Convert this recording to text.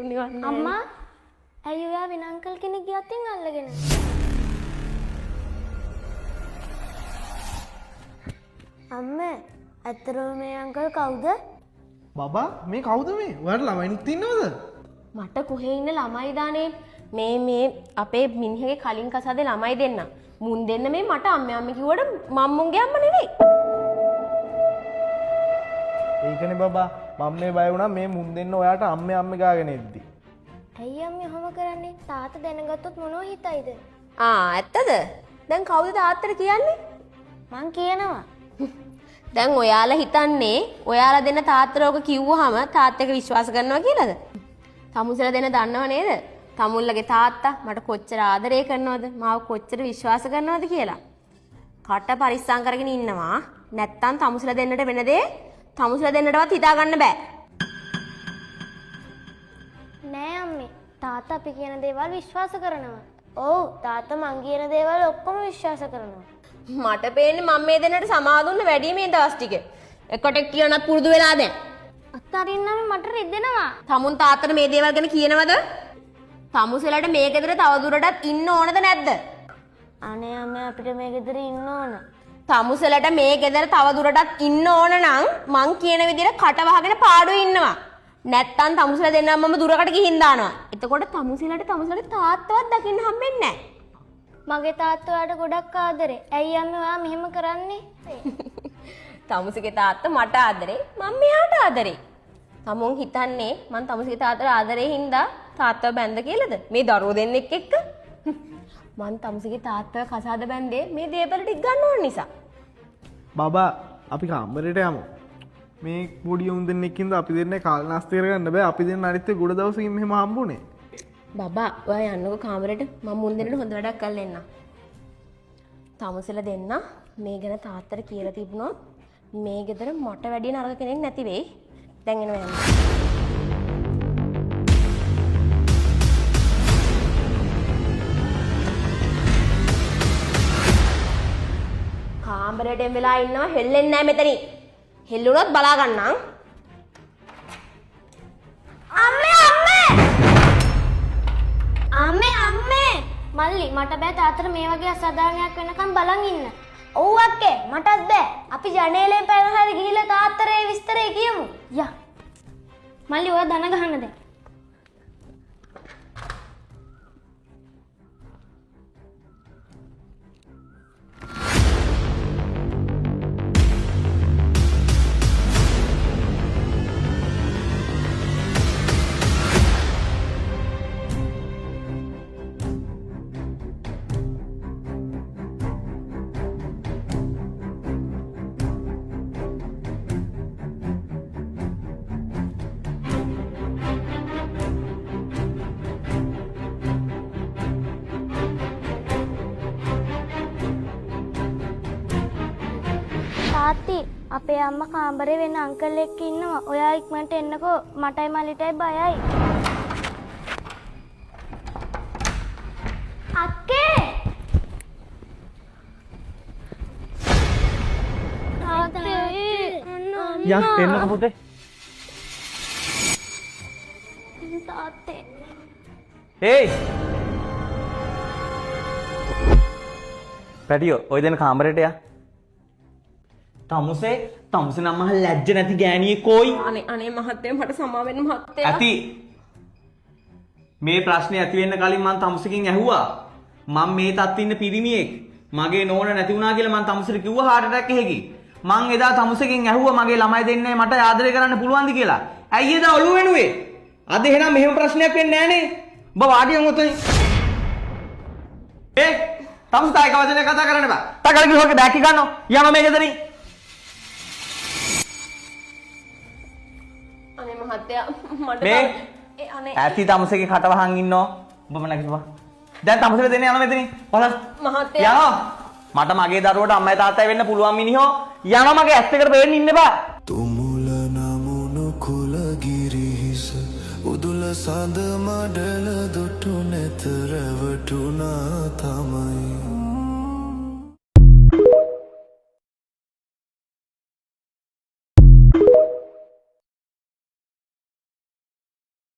අම්මා ඇයි ඔයා වෙන අංකල් කෙනෙක්ගේ අතින් අල්ලගෙන? අම්මේ ඇත්තටම මේ අංකල් කවුද? බබා මේ කවුද මේ? ඔයාලට ළමයිනුත් ඉන්නවද? මට කොහේ ඉන්න ළමයි දානේ මේ අපේ මිනිහගේ කලින් කසාදේ ළමයි දෙන්න. මුන් දෙන්න මේ මට අම්මේ කිව්වට මම මුන්ගේ අම්ම නෙවෙයි. ඒකනේ බබා මම මේ බය වුණා මේ මුන් දෙන්න ඔයාට අම්මේ ගාගෙන එද්දි. ඇයි අම්මේ ඔහොම කරන්නේ? තාත්තා දැනගත්තොත් මොනව හිතයිද? ඇත්තද? දැන් කවුද තාත්තට කියන්නේ? මං කියනවා. දැන් ඔයාලා හිතන්නේ ඔයාලා දෙන්න තාත්තට ඕක කිව්වහම තාත්තට විශ්වාස කරනවා කියලාද? තමුසලා දෙන්න දන්නව නේද? තමුල්ලගේ තාත්තා මට කොච්චර ආදරය කරනවද? මාව කොච්චර විශ්වාස කරනවද කියලා. කට පරිස්සම් කරගෙන ඉන්නවා. නැත්තම් තමුසලා දෙන්නට වෙන දේ තමුසලා දෙන්නටවත් හිතා ගන්න බෑ. නෑ අම්මේ. තාත්තා අපි කියන දේවල් විශ්වාස කරනවා. ඔව් තාත්තා මං කියන දේවල් ඔක්කොම විශ්වාස කරනවා. මට පේන්නේ මම මේ දෙන්නට සමාදුන්න වැඩි මේ දවස් ටික. එකට කියනත් පුරුදු වෙලා දැන්. අත්තරින්නම මට රිදෙනවා. තමුන් තාත්තට මේ දේවල් ගැන කියනවද? තමුසලට මේ ගෙදර තවදුරටත් ඉන්න ඕනද නැද්ද? අනේ අම්මේ අපිට මේ ගෙදර ඉන්න ඕන. තමුසලට මේ ගෙදර තවදුරටත් ඉන්න ඕන නම් මං කියන විදිහට කට වහගෙන පාඩුවේ ඉන්නවා. නැත්තම් තමුසල දෙන්නම මම දුරකට ගිහින් දානවා. එතකොට තමුසලට තමුසලගේ තාත්තවත් දකින්න හම්බෙන්නේ නැහැ. මගේ තාත්තා ඔයාට ගොඩක් ආදරේ. ඇයි අම්මේ ඔයා මෙහෙම කරන්නේ? තමුසගේ තාත්තා මට ආදරේ, මම මෙයාට ආදරේ. තමුන් හිතන්නේ මං තමුසගේ තාත්තට ආදරේ හින්දා තාත්තව බැන්ද කියලාද? මේ දරුවෝ දෙන්නෙක් එක්ක. මං තමුසගේ තාත්තව කසාද බැන්දේ මේ දේපල ටික ගන්න ඕන නිසා. බබා අපි කාමරේට යමු. මේ පොඩි උන් දෙන්නෙක් ඉඳලා අපි දෙන්නේ කාල නාස්ති කරගන්න බෑ. අපි දෙන්න අනිත් ගොඩ දවසකින් මෙහෙම හම්බුනේ. බබා ඔයා යන්නකෝ කාමරේට. මම මුන් දෙන්නට හොඳ වැඩක් කරලා එන්නම්. තමුසලා දෙන්න මේ ගැන තාත්තට කියලා තිබුණොත් මේ ගෙදර මට වැඩි නරක කෙනෙක් නැති වෙයි. දැන් එනවා යන්න. කාමරේට එම් වෙලා ඉන්නවා හෙල්ලෙන්නේ නැහැ මෙතනින්. හෙල්ලුණොත් බලා ගන්නම්. අම්මේ මල්ලි මට බෑ තාත්තට මේ වගේ අසාධාරණයක් වෙනකම් බලන් ඉන්න. ඔව් අක්කේ මටත් බෑ. අපි ජනේලෙන් පැන හරි ගිහිල්ලා තාත්තට ඒ විස්තරය කියමු. යා. මල්ලි ඔයා දන ගහන්න දැන්. තාත්ති අපේ අම්මා කාමරේ වෙන අංකල් එක්ක ඉන්නවා. ඔයා ඉක්මනට එන්නකෝ. මටයි මල්ලිටයි බයයි. අක්කේ! යා එන්නකෝ පුතේ. තාත්තේ. හේයි. පැටියෝ ඔය දෙන කාමරේට යා. තමුසේ නම් මහ ලැජ්ජ නැති ගෑණියෙක් කොයි අනේ මහත්තයා මට සමා වෙන්න මහත්තයා. ඇති මේ ප්‍රශ්නේ ඇති වෙන්න කලින් මං තමුසකින් ඇහුවා මම මේ තත්ත්වෙ ඉන්න පිරිමියෙක් මගේ නෝන නැති වුණා කියලා මං තමුසට කිව්වා heart attack එකකින් මං එදා තමුසකින් ඇහුවා මගේ ළමයි දෙන්නේ මට ආදරය කරන්න පුළුවන්ද කියලා. ඇයි එදා ඔළුව වෙනුවේ? අද එහෙනම් මෙහෙම ප්‍රශ්නයක් වෙන්නේ නැහනේ. ඔබ වාඩියෙන් ඔතන තමුස තායි කවදනේ කතා කරන්න බෑ. තකල ගිහෝක බෑක් එක ගන්නවා. යනවා මේ ගෙදරින්. මහත්තයා මට මේ අනේ ඇති තමුසේගේ කට වහන් ඉන්නෝ ඔබම නැගිටපන් දැන් තමුසේට දෙන්න යනවා මෙතනින් බලන්න මහත්තයා යනවා මට මගේ දරුවට අම්මයි තාත්තයි වෙන්න පුළුවන් මිනිහෝ යනවා මගේ ඇස් දෙකට පේන්න ඉන්න බෑ තුමුල නමුණු කුලගිරි හිස උදුල සඳ මඩල දුටු නැත රැවටුණා තමයි